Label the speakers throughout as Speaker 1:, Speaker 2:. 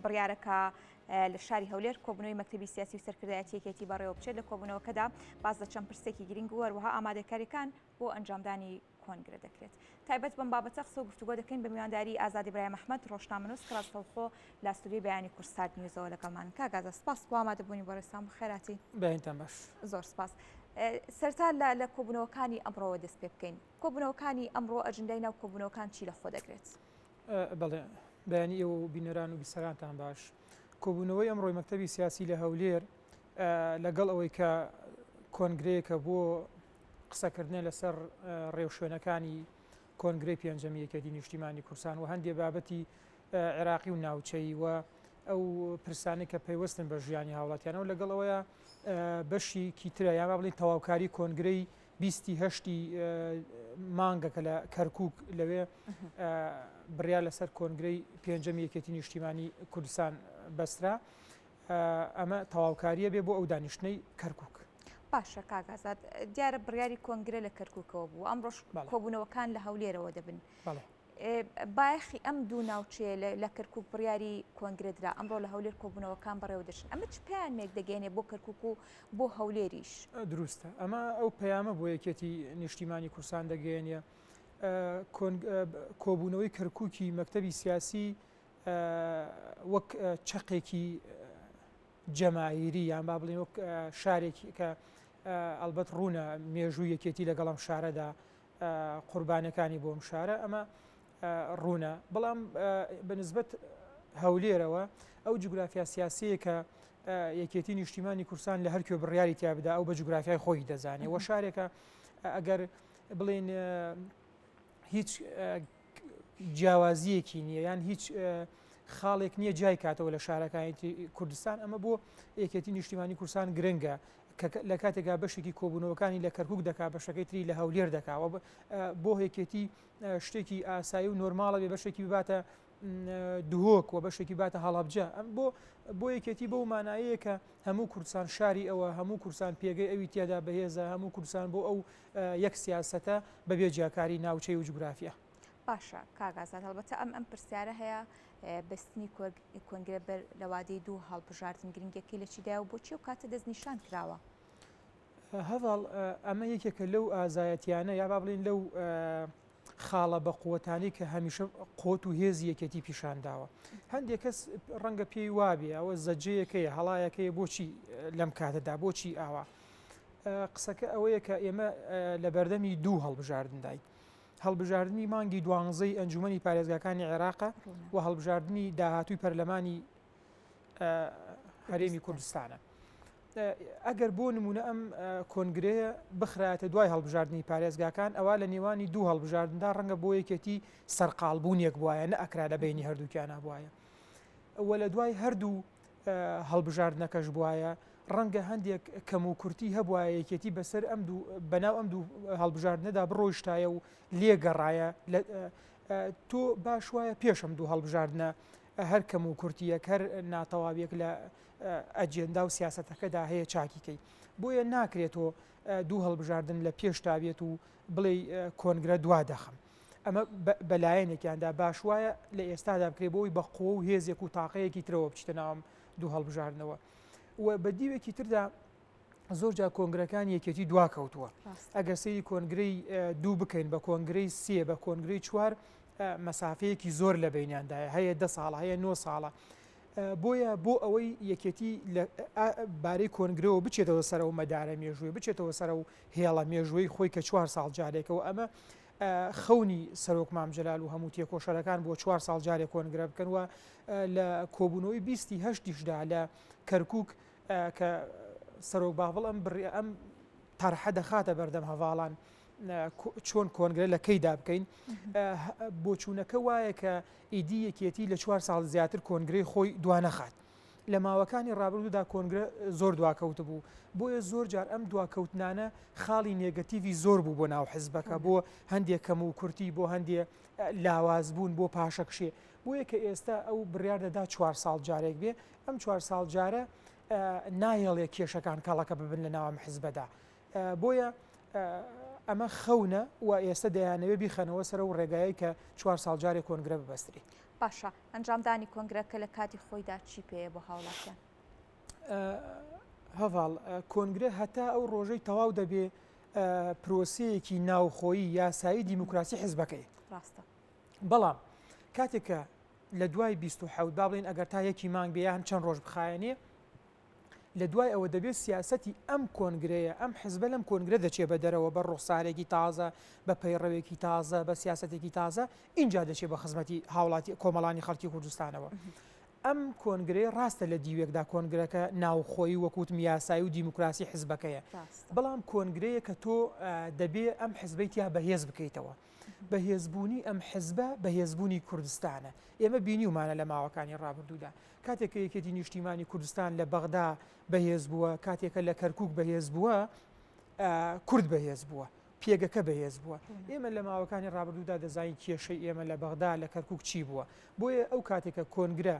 Speaker 1: بڕیارەکە لە شاری هەولێر کۆبوونەوەی مەکتەبی سیاسی و سەرکردایەتی یەکێتی بەڕێوە بچێت لە کۆبوونەوەکەدا باز لە چەند پرسێکی گرنگ و هەروەها ئامادەکاریەکان بۆ ئەنجامدانی کۆنگرە دەکرێت. تایبەت بەم بابەتە قسە و گفتوگۆ دەکەین بە میوانداری ئازادی برای محەممەد ڕۆژنامەنووس کڕاستەوخۆ لە ئەستوریۆی بەیانی کورسات نیوزەوە لەگەڵمان کاگازە سپاس بۆ ئامادەبوونی بۆ ڕێسام خێراتی.
Speaker 2: بەینتان باش.
Speaker 1: زۆر سپاس. سەرتا لە کۆبوونەوەکانی ئەمڕۆوە دەست پێ بکەین. کۆبوونەوەکانی ئەمڕۆ ئەجندای ناو کۆبوونەوەکان چی لە خۆ دەگرێت؟
Speaker 2: بەڵێ بەیانی ئێوە بینەران و بیسەرانتان باش. کۆبوونەوەی ئەمڕۆی مەکتەبی سیاسی لە هەولێر لەگەڵ ئەوەی کە کۆنگرەیەکە بۆ قسەکردنە لەسەر ڕێوشوێنەکانی کۆنگرەی پێنجەمی یەکێتی نیشتیمانی کوردستان و هەندێک بابەتی عێراقی و ناوچەی و ئەو پرسانەی کە پەیوەستن بە ژیانی هاوڵاتیانەوە لەگەڵ ئەوەیە بەشی کیترە یا با بڵێن تەواوکاری کۆنگرەی 28 مانگەکە لە کەرکووک لەوێ بڕیار لەسەر کۆنگرەی پێنجەمی یەکێتی نیشتیمانی کوردستان بەسترا. ئەمە تەواوکاریە بێ بۆ ئەو دانیشتنەی کەرکووک.
Speaker 1: باشە کاگازات دیارە بڕیاری کۆنگرە لە کەرکووکەوە بوو ئەمڕۆژ کۆبوونەوەکان لە هەولێرەوە دەبن. بایەخی ئەم دوو ناوچەیە لە کەرکووک بڕیاری کۆنگرەدرا ئەمڕۆ لە هەولێر کۆبوونەوەکان بەڕێوە دەچن. ئەمە چ پەیامێک دەگەێنێ بۆ کەرکووک و بۆ هەولێریش؟
Speaker 2: دروستە ئەمە ئەو پەیامە بۆ یەکێتی نیشتیمانی کوردستان دەگەێنێ کۆبوونەوەی کەرکووکی مەکتەبی سیاسی وەک چەقێکی جەماهیری یان با بڵێن وەک شارێکی کە ئەلبەت ڕوونە مێژووی یەکێتی لەگەڵم شارەدا قوربانەکانی بۆم شارە ئەمە ڕوونە بەڵام بەنسبەت هەولێرەوە ئەو جوگرافیا سیاسیە کە یەکێتی نیشتیمانی کوردستان لە هەرکوێ بڕیاری تیابدا ئەو بە جوگرافیای خۆی دەزانێت و شارێکە ئەگەر بڵێن هیچ جیاوازیەکی نییە یان هیچ خاڵێک نییە جای کاتەوە لە شارەکانی کوردستان ئەمە بۆ یەکێتی نیشتیمانی کوردستان گرنگە لە کاتێکا بەشێکی کۆبوونەوەکانی لە کەرکووک دەکا بەشەکەی تری لە هەولێر دەکاوە بۆ هێکێتی شتێکی ئاسایی و نۆرماڵە بێ بەشێکی بباتە دوهۆک و بەشێکی باتە هەڵەبجە ئەم بۆ یەکێتی بۆ مانایەیە کە هەموو کوردستان شاری ئەوە هەموو کوردستان پێگەی ئەوی تێدا بەهێزە هەموو کوردستان بۆ ئەو یەک سیاسەتە بەبێ جیاکاری ناوچەی و جوگرافیا.
Speaker 1: باشە کاگازات هەڵبەتە ئەم پرسیارە هەیە بەستنی کۆنگرە بەر لە وادەی دوو هەڵبژاردن گرنگەکەی لە چیدایە و بۆچی و کاتە دەستنیشان کراوە؟
Speaker 2: هەڤڵ ئەمە یەکێکە لەو ئازایەتیانە یا با بڵێن لەو خاڵە بە قووەتانی کە هەمیشە قۆت و هێزی یەکێتی پیشانداوە. هەندێک کەس ڕەنگە پێی وابێ ئەوە زەجەیەکەیە هەڵایەکەیە بۆچی لەم کاتەدا بۆچی ئاوا. قسەکە ئەوەیە کە ئێمە لە بەردەمی دوو هەڵبژاردندای هەڵبژاردننی مانگی 12 ئەنجومەنی پارێزگاکانی عێراقە و هەڵبژاردننی داهاتووی پەرلەمانی هەرێمی کوردستانە. ئەگەر بۆ نمونە ئەم کۆنگرەیە بخرایەتە دوای هەڵبژاردننی پارێزگاکان ئەوە لە نێوانی دوو هەڵبژاردندا ڕەنگە بۆ یەکێتی سەرقالبوونیەک بواە نە ئەکرا لە بینی هەردووکیانە بواە وە لە دوای هەردوو هەڵبژاردنەکەش بواە ڕەنگە هەندێک کەم و کورتی هەبواە یەکێتی بەسەر بەناو ئەم دوو هەڵبژاردنەدا بڕۆیشتایە و لێگەڕایە تۆ باش وایە پێشم دوو هەڵبژاردنە هەر کەم و کورتیەک هەر ناتەواویەک لە ئەجێندا و سیاسەتەکەدا هەیە چاکیکەی بۆیە ناکرێتەوە دوو هەڵبژاردن لە پێشتاوێت و بڵێ کۆنگرە دوا دەخم ئەمە بەلایەنێکیاندا باش وایە لە ئێستادا بکرێ بۆی بە قوە و هێزێک و تاقەیەکی ترەوە بچتە ناوم دوو هەڵبژاردنەوە و بە دیوێکی تردا زۆر جا کۆنگرەکان یەکێتی دوا کەوتووە ئەگەر سەیری کۆنگرەی دوو بکەین بە کۆنگرەی سێ بە کۆنگرەی چوار مەسافەیەکی زۆر لە بینیاندایە هەیە 10 ساڵە هەیە 9 ساڵە بۆیە بۆ ئەوەی یەکێتی بارەی کۆنگرەوە بچێتەوە سەرەوە مەدارە مێژووی بچێتەوە سەرە و هێڵە مێژووی خۆی کە 4 ساڵ جارێکەوە ئەمە خەونی سەرۆک مام جەلال و هەموو تێکۆشەرەکان بۆ 4 ساڵ جارێک کۆنگرە بکەن و لە کۆبوونەوەی 28دا لە کەرکووک کە سەرۆک باڵ ئەم تەرحە دەخاتە بەردەم هەواڵان چۆن کۆنگرە لە کەیدا بکەین بۆچوونەکە وایە کە ئیدی یەکێتی لە 4 ساڵ زیاتر کۆنگرەی خۆی دوانەخات لە ماوەکانی ڕابردوودا کۆنگرە زۆر دواکەوت بوو بۆیە زۆر جار ئەم دواکەوتنانە خاڵی نێگەتیڤی زۆر بوو بۆ ناو حیزبەکە بۆ هەندێک کەم و کورتی بۆ هەندێک لاوازبوون بۆ پاشەکشێ بۆیە کە ئێستا ئەو بڕیار دەدا 4 ساڵ جارێک بێ ئەم 4 ساڵ جارە نایەڵێ کێشەکان کاڵەکە ببن لە ناوام حیزبەدا بۆیە ئەمە خەونە و ئێستا دەیانەوێ بیخەنەوە سەر و ڕێگایە کە 4 ساڵ جارێک کۆنگرە ببەستری
Speaker 1: باشە ئەنجامدانی کۆنگرەکە لە کاتی خۆیدا چی پێەیە بۆ هاوڵاتیان؟
Speaker 2: هەڤاڵ کۆنگرە هەتا ئەو ڕۆژەی تەواو دەبێ پرۆسەیەکی ناوخۆیی یاسایی دیموکراسی حزبەکەی
Speaker 1: ڕاستە.
Speaker 2: بەڵام کاتێکە لە دوای 27 با بڵێن ئەگەر تا یەکی مانگ بێ یان چەند ڕۆژ بخایەنێ لە دوای ئەوە دەبێت سیاسەتی ئەم کۆنگرەیە ئەم حزبە لەم کۆنگرە دەچێت بە دەرەوە بە ڕوخسارێکی تازە بە پەیڕەوێکی تازە بە سیاسەتێکی تازە اینجا دەچێت بە خزمەتی هاوڵاتی کۆمەڵانی خەڵکی کوردستانەوە. ئەم کۆنگرەیە ڕاستە لە دیوێکدا کۆنگرەکە ناوخۆی وەکووتم یاسایی و دیموکراسی حزبەکەیە، بەڵام کۆنگرەیە کە تۆ دەبێ ئەم حزبەی یا بەهێز بکەیتەوە. بەهێزبوونی ئەم حزبە بەهێزبوونی کوردستانە. ئێمە بینیومانە لە ماوەکانی ڕابردوودا کاتێکە یەکێتی نیشتیمانی کوردستان لە بەغدا بەهێز بووە، کاتێکە لە کەرکووک بەهێز بووە، کورد بەهێز بووە، پێگەکە بەهێز بووە. ئێمە لە ماوەکانی ڕابردوودا دەزانین کێشەی ئێمە لە بەغدا لە کەرکووک چی بووە. بۆیە ئەو کاتێکە کۆنگرە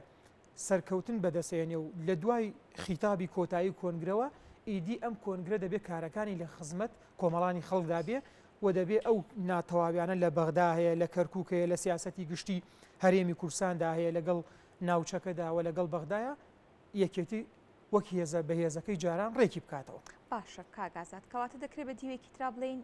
Speaker 2: سەرکەوتن بەدەسێنێ و لە دوای خیتابی کۆتایی کۆنگرەوە ئیدی ئەم کۆنگرە دەبێت کارەکانی لە خزمەت کۆمەڵانی خەڵکدا بێ و دەبێت ئەو ناتەواویانە لە بەغدا هەیە، لە کەرکووکەیە، لە سیاسەتی گشتی هەرێمی کورساندا هەیە، لەگەڵ ناوچەکەداوە لەگەڵ بەغدایە یەکێتی وەک هێزە بەهێزەکەی جاران ڕێکی بکاتەوە.
Speaker 1: باشە کاگازات کەواتە دەکرێت بە دیوێکی ترا بڵین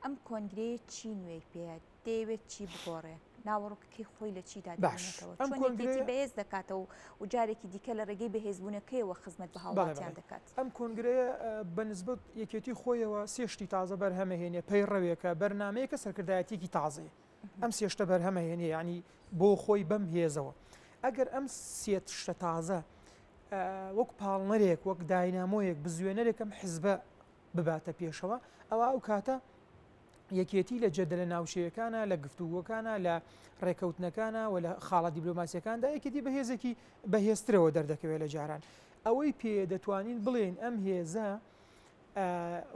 Speaker 1: ئەم کۆنگرەیە چی نوێی پێە دەیەوێت چی بگۆڕێ ناوەڕۆکەکەی خۆی لە چیدا دێنێتەوە چۆنێتی بەهێز دەکاتەوە و جارێکی دیکە لە ڕێگەی بەهێزبوونەکەیەوە خزمەت بە هاوڵاتیان دەکات.
Speaker 2: ئەم کۆنگرەیە بەنسبەت یەکێتی خۆیەوە سێشتی تازە بەرهەمەهێنێ پەیڕەوێکە بەرنمەیەکە سەرکردایەتێکی تازەیە ئەم سێشتە بەرهەمەهێنێ ینی بۆ خۆی بەم هێزەوە. ئەگەر ئەم سێت شتە تازە وەک پاڵنەرێک وەک داینامۆیەک بزوێنەرێکم حزبە بباتە پێشەوە ئەوە ئەو کاتە یەکێتی لە جەدە لە ناوچەیەکانە لە گفتوگۆکانە لە ڕێکەوتنەکانە و لە خاڵە دیبلۆماسیەکاندا یەکێتی بەهێزێکی بەهێزترەوە دەردەکەوێت لە جاران. ئەوەی پێ دەتوانین بڵێن ئەم هێزە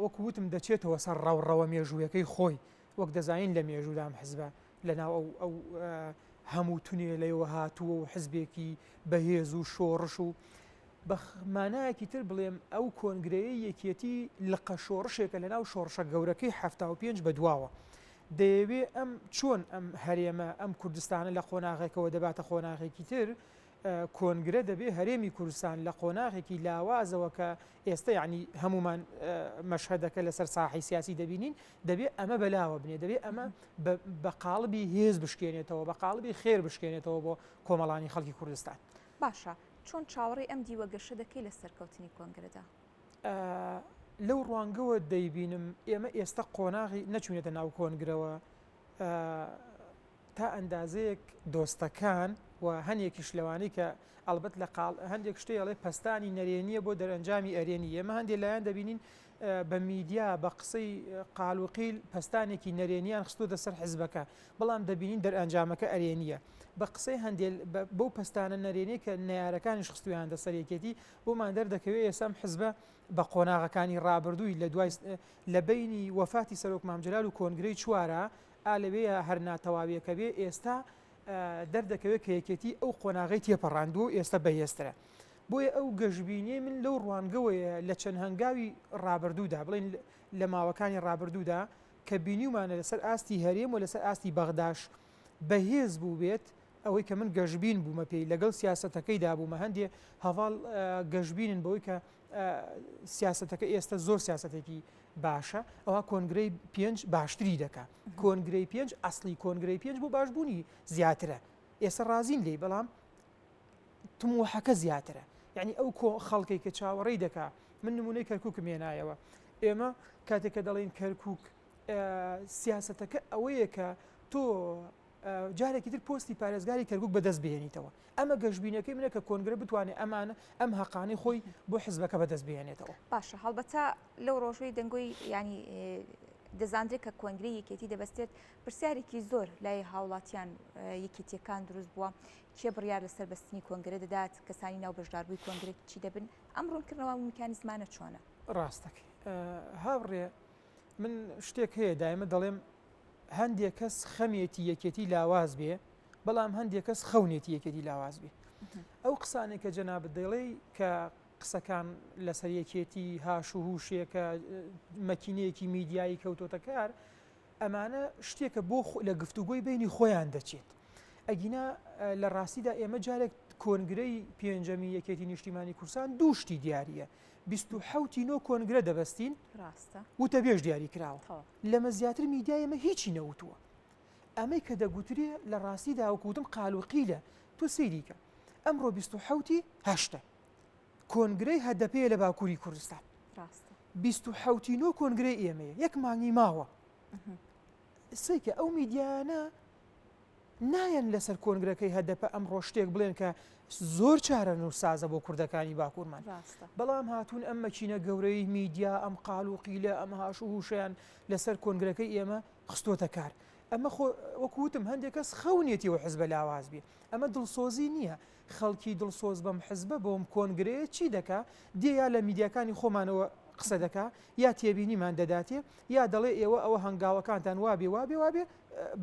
Speaker 2: وەکووتم دەچێتەوە سەر ڕاوڕەوە مێژوویەکەی خۆی وەک دەزانین لە مێژوودام حزبە لەناو ئەو هەموو تونێ لەوە هاتووە و حزبێکی بەهێز و شۆڕش و بەمانایەکی تر بڵێم ئەو کۆنگرەیە یەکێتی لقە شۆڕشێکە لە ناو شۆڕشە گەورەکەی 75 بەدواوە. دەیەوێ ئەم چۆن ئەم هەرێمە ئەم کوردستانە لە قۆناغێکەوە دەباتە قۆناغێکی تر کۆنگرە دەبێ هەرێمی کوردستان لە قۆناغێکی لاوازەوە کە ئێستا یعنی هەمومان مەشهدەکە لەسەر ساحی سیاسی دەبینین دەبێت ئەمە بەلاوە بنێ دەبێت ئەمە بە قاڵبی هێز بشکێنێتەوە بە قاڵبی خێر بشکێنێتەوە بۆ کۆمەڵانی خەڵکی کوردستان.
Speaker 1: باشە چۆن چاوەڕێ ئەم دیوەگەشە دەکەی لە سەرکەوتنی کۆنگرەدا؟
Speaker 2: لەو ڕوانگەوە دەیبینم ئێمە ئێستا قۆناغی نەچوونێتە ناو کۆنگرەوە تا ئەندازەیەک دۆستەکان و هەندێکی شلەوانی کە ئەلبەت لە هەندێک شتێڵێ پەستانی نەرێنیە بۆ دەرەنجامی ئەرێنی ئێمە هەندێک لایەن دەبینین بە میدیا بە قسەی قالوقیل پەستانێکی نەرێنیان خستۆ دەسەر حزبەکە بەڵام دەبینین دەرئەنجامەکە ئەرێنیە بە قسەی هەندێک بەو پەستانە نەرێنی کە نارەکانیش خستویان دەسەرێکێتی بۆمان دەردەکەوێت ئێسام حزبە بە قۆناغەکانی ڕابردووی لە دوای لە بینی وەفاتی سەرۆک مامجلال و کۆنگرەی چوارە ئالەوەیە هەر ناتەواویەکە بێ ئێستا دەردەکەوێت کە یەکێتی ئەو قۆناغی تێپەڕاندوو ئێستا بەهێزترە. بۆیە ئەو گەشتبینیە من لەو ڕوانگەوەیە لە چەند هەنگاوی ڕابردوودا بڵێن لە ماوەکانی ڕابردوودا کە بینیومانە لەسەر ئاستی هەرێم و لەسەر ئاستی بەغداش بەهێز بوو بێت ئەوەی کە من گەشتبین بوومە پێی لەگەڵ سیاسەتەکەیدا بوومە هەندێ هەواڵ گەشتبینن بەوەی کە سیاسەتەکە ئێستا زۆر سیاسەتێکی باشە ئەوە کۆنگرەی 5 باشتری دەکا کۆنگرەی 5 ئەسلی کۆنگرەی 5 بۆ باشبوونی زیاترە ئێستا ڕازین لێ بەڵام تموحەکە زیاترە یعنی ئەو خەڵکی کە چاوەڕێی دەکا من نمونەی کەرکووکم هێنایەوە ئێمە کاتێککە دەڵێن کەرکووک سیاسەتەکە ئەوەیە کە تۆ جارێکی تر پۆستی پارێزگاری کەرکووک بەدەست بهێنیتەوە ئەمە گەشتبینەکەی منە کە کۆنگرە بتوانێت ئەمانە ئەم هەقانی خۆی بۆ حزبەکە بەدەست بهێنێتەوە.
Speaker 1: باشە هەڵبەتە لەو ڕۆژەی دەنگۆی ینی دەزانرێت کە کۆنگری یەکێتی دەبەستێت پرسیارێکی زۆر لای هاوڵاتیان یەکێتیەکان دروست بووە چێ بڕیار لەسەر بەستنی کۆنگرە دەدات کەسانی ناو بەشداربووی کۆنگرێت چی دەبن ئەم ڕوونکردنەوە میکانیزمانە چۆنە؟
Speaker 2: ڕاستەکەی هاوڕێ من شتێک هەیە دایمە دەڵێم هەندێک کەس خەمێتی یەکێتی لاواز بێ بەڵام هەندێک کەس خەونێتی یەکێتی لاواز بێ ئەو قسانێک کە جەنابەت دەڵێی کە قسەکان لەسەر یەکێتی هاش و هوشێکە مەکینەیەکی میدیایی کەوتۆتە کار ئەمانە شتێکە بۆ لە گفتوگۆی بینی خۆیان دەچێت ئەگینا لە ڕاستیدا ئێمە جارێک کۆنگرەی پێنجەمی یەکێتی نیشتیمانی کوردستان دووشتی دیارە 27 نۆ کۆنگرە دەبەستین
Speaker 1: ڕاستە
Speaker 2: وتە بێژ دیاری کراوە لەمە زیاتر میدیا ئێمە هیچی نەوتووە ئەمەی کە دەگوترێ لە ڕاستیدا وەکوتم قالوقیلە تۆ سەیریکە ئەمڕۆ 27 هەشتە کۆنگرەی هەدەپێ لە باکووری کوردستان 27 نۆ کۆنگرەی ئێمەیە یەک مانگی ماوە سێکە ئەو میدیانە نایەن لەسەر کۆنگرەکەی هەدەپە ئەمڕۆ شتێک بڵێن کە زۆر چارە نووسازە بۆ کوردەکانی باکوورمان بەڵام هاتوون ئەم مەچینە گەورەی میدیا ئەم قالوقیلە ئەم هاش و هوشیان لەسەر کۆنگرەکەی ئێمە خستۆتە کار ئەمە وەکوتم هەندێک کەس خەونێتیەوە حزبە لاواز بێ ئەمە دڵسۆزی نییە خەڵکی دڵسۆز بەم حزبە بۆم کۆنگرەیە چی دەکا دێیا لە میدیاکانی خۆمانەوە قسە دەکا یا تێبینیمان دەداتێ یا دەڵێ ئێوە ئەوە هەنگاوەکانتان وابێ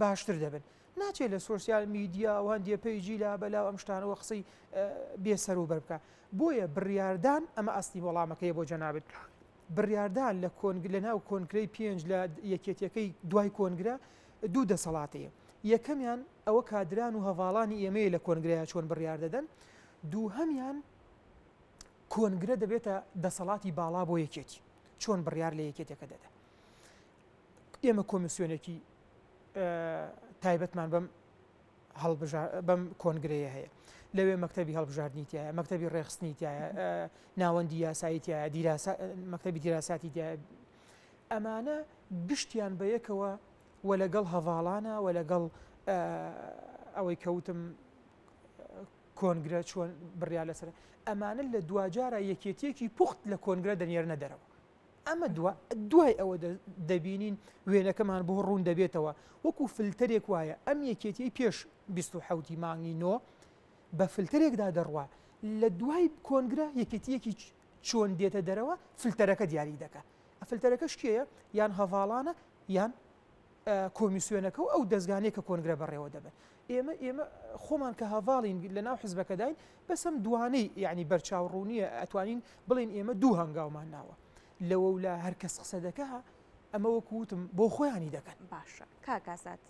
Speaker 2: باشتر دەبن ناچێت لە سۆسیال میدیا و هەندێ پەیجی لا بەلاو ئەم شتانەوە قسەی بێسەر و بەر بکە بۆیە بڕیاردان ئەمە ئەستی وەڵامەکەی بۆ جەنابێت بڕیاردان لە ناو کۆنگرەی پێنج لە یەکێتیەکەی دوای کۆنگرە دوو دەسەڵاتەیە یەکەمیان ئەوە کادران و هەواڵانی ئێمەیە لە کۆنگرەیە چۆن بڕیار دەدەن دووهەمیان کۆنگرە دەبێتە دەسەڵاتی باڵا بۆ یەکێتی چۆن بڕیار لە یەکێتەکە دەدەن ئێمە کۆمیسیۆنێکی تایبەتمان بەم کۆنگرەیە هەیە لەوێ مەکتەبی هەڵبژاردننی تایە مەکتەبی ڕێخستنی تایە ناوەندی یاسایی تایە مەکتەبی دیراساتی تایە ئەمانە گشتیان بە یەکەوە و لەگەڵ هەواڵانە و لەگەڵ ئەوەی کەوتم کۆنگرە چۆن بڕیار لەسەر ئەمانە لە دوجارە یەکێتیەکی پوخت لە کۆنگرە دەنێرنە دەرەوە ئەمە دوای ئەوە دەبینین وێنەکەمان بۆ ڕوون دەبێتەوە وەکو فلتەرێک وایە ئەم یەکێتی پێش 27 مانگی نۆ بە فلتەرێکدا دەڕوا لە دوای کۆنگرە یەکێتیەکی چۆن دێتە دەرەوە فلتەرەکە دیاری دەکە فلتەرەکە شکێیە یان هەواڵانە یان کۆمیسیۆنەکە و ئەو دەستگانەیە کە کۆنگرە بەڕێوە دەبن ئێمە خۆمان کە هەواڵین لە ناو حزبەکەداین بەسەم دوانەی یعنی بەرچاوڕوونیە ئەتوانین بڵین ئێمە دوو هەنگاومان ناوە لەوە و لە هەرکەس قسە دەکە ئەمە وەکوتم بۆ خۆیانی دەکەن
Speaker 1: باشە کاکازات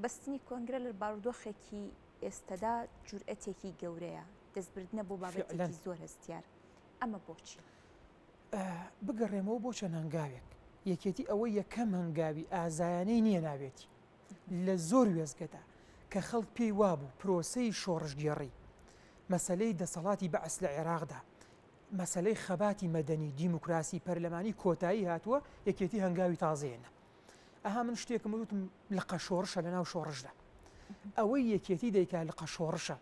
Speaker 1: بەستنی کۆنگرە لە بارودۆخێکی ئێستادا جورئەتێکی گەورەیە دەستبردنە بۆ بابەتێکی زۆر هەستیار ئەمە بۆچی
Speaker 2: بگەڕێمەوە بۆ چەند هەنگاوێک یەکێتی ئەوەی یەکەم هەنگاوی ئازایانەی نییە ناوێتی لە زۆر وێزگەدا کە خەڵک پێی وابوو پرۆسەی شۆڕژگێڕی مەسەلەی دەسەڵاتی بەعس لە عێراقدا مەسەلەی خەباتی مەدەنی دیموکراسی پەرلەمانی کۆتایی هاتووە یەکێتی هەنگاوی تازەیەنە ئەها من شتێکم وتم لە قەشۆڕشە لە ناو شۆڕشدا ئەوەی یەکێتی دەیکا لە قەشۆڕشە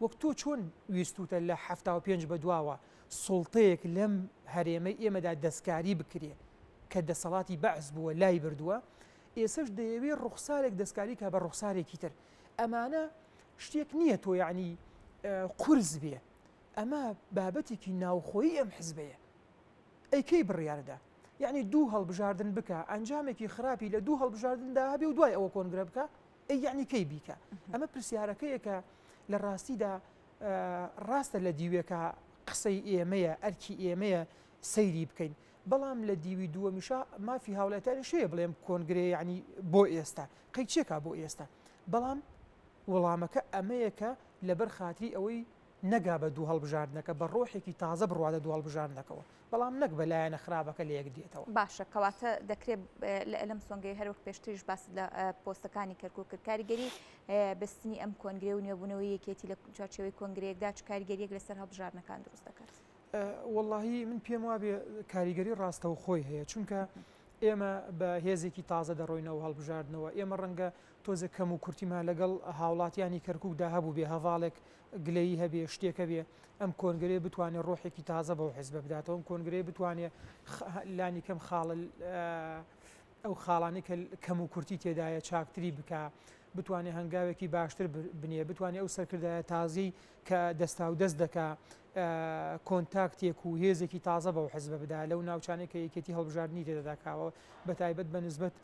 Speaker 2: وەک تۆ چۆن ویستوتە لە 75 بەدواوە سوڵتەیەک لەم هەرێمەی ئێمەدا دەستکاری بکرێ کە دەسەڵاتی بەعس بووە لای بردووە ئێسش دەیەوێت ڕوخسارێک دەستکاری کە بە ڕوخسارێکی تر ئەمانە شتێک نییە تۆ یعنی قورس بێ ئەمە بابەتێکی ناوخۆیی ئەم حزبەیە ئەیکەی بڕیاردا یعنی دوو هەڵبژاردن بکە ئەنجامێکی خراپی لە دوو هەڵبژاردندا هەبێ و دوای ئەوە کۆنگرە بکە ئەی یعنی کەی بیکە ئەمە پرسیارەکەیە کە لە ڕاستیدا ڕاستە لە دیوێکە قسەی ئێمەیە ئەرکی ئێمەیە سەیری بکەین بەڵام لە دیوی دووەمیشا مافی هاوڵاتیانی شەیە بڵێم کۆنگرێ یعنی بۆ ئێستا قەی چێکا بۆ ئێستا بەڵام وەڵامەکە ئەمەیەکە لەبەر خاتری ئەوەی نەگا بە دوو هەڵبژاردنەکە بە ڕۆحێکی تازە بڕوادە دوو هەڵبژاردنەکەەوە بەڵام نەک بەلایەنە خراپەکە لە یەک دێتەوە
Speaker 1: باشە کەواتە دەکرێت لەم سۆنگەی هەروەک پێشتریش باس لە پۆستەکانی کەرکوو کرد کاریگەری بەستنی ئەم کۆنگرێ و نوێبوونەوەی یەکێتی لە چارچێوەی کۆنگرەیەکدا چ کاریگەریەک لەسەر هەڵبژاردنەکان دروست دەکات
Speaker 2: واللهی من پێم وابێ کاریگەری ڕاستە و خۆی هەیە چونکە ئێمە بە هێزێکی تازە دەڕۆینەوە هەڵبژاردنەوە ئێمە ڕەنگە تۆزە کەم و کورتیمان لەگەڵ هاوڵاتیانی کەرکووکدا هەبوو بێ هەواڵێک گلەیی هەبێ شتێکە بێ ئەم کۆنگرێ بتوانێت ڕۆحێکی تازە بەو حزبە بداتەوە ئەم کۆنگرێ بتوانێت لانی کەم خاڵ ئەو خاڵانی کە کەم و کورتی تێدایە چاکتری بکە بتوانێت هەنگاوێکی باشتر بنێ بتوانێت ئەو سەرکردایە تازی کە دەستا و دەست دەکا کۆنتاکتێک و هێزێکی تازە بەو حزبە بدا لەو ناوچانێک کە یەکێتی هەڵبژاردننی تێدەداکاوە بە تایبەت بە نسبەت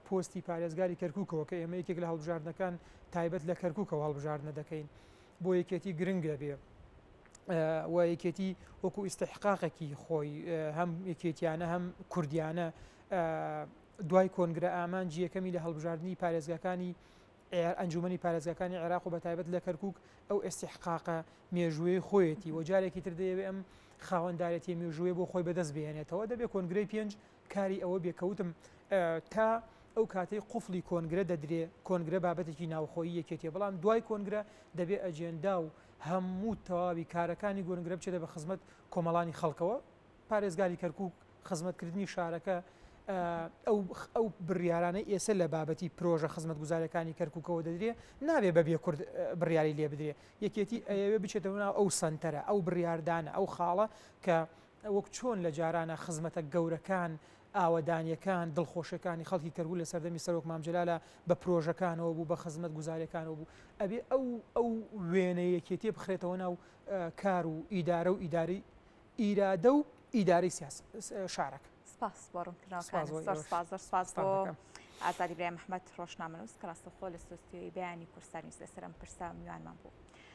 Speaker 2: پۆستی پارێزگاری کەرکووکەوە کە ئێمە یەکێک لە هەڵبژاردنەکان تایبەت لە کەرکووکەوە هەڵبژاردنە دەکەین بۆ یەکێتی گرنگە بێ و یەکێتی وەکو ئیستحقاقێکی خۆی هەم یەکێتیانە هەم کوردیانە دوای کۆنگرە ئامانجی یەکەمی لە هەڵبژاردننی پارێزگاکانی ئەنجومەنی پارێزگاکانی عێراق و بەتایبەت لە کەرکووک ئەو ئێستیحقاقە مێژووی خۆیەتی و جارێکی تر دەیەوێ ئەم خاوەنددارەتی مێژووی بۆ خۆی بەدەست بێنێتەوە دەبێت کۆنگرەی 5 کاری ئەوە بێکەوتم تا ئەو کاتەی قوفڵی کۆنگرە دەدرێ کۆنگرە بابەتێکی ناوخۆیی یەکێتێ بەڵام دوای کۆنگرە دەبێت ئەجێندا و هەموو تەواوی کارەکانی گۆنگرە بچێتە بە خزمەت کۆمەڵانی خەڵکەوە پارێزگاری کەرکووک خزمەتکردنی شارەکە ئەو بڕیارانە ئێستا لە بابەتی پرۆژە خزمەت گوزارەکانی کەرکووکەوە دەدرێ نابێ بەبێ کورد بڕیاری لێ بدرێ یەکێتی ئەوێ بچێتەوە ناو ئەو سنتەرە ئەو بڕیاردانە ئەو خاڵە کە وەک چۆن لە جارانە خزمەتە گەورەکان ئاوەدانیەکان دڵخۆشەکانی خەڵکی کەرکووک لە سەردەمی سەرۆک مامجلالە بە پرۆژەکانەوە بوو بە خزمەت گوزارەکانەوە بوو ئەبێ ئەو وێنەیەکێتی بخرێتەوە ناو کار و ئیدارە و ئیرادە و ئیداری شارەکە.
Speaker 1: سپاس بۆ ڕوونکردنەوەکان سپاس بۆ ئازادی برای محمەد ڕۆژنامەنووس کە ڕاستەوخۆ لە سۆستیۆی بەیانی کورسانی لەسەر ئەم پرسە میوانمان بوو.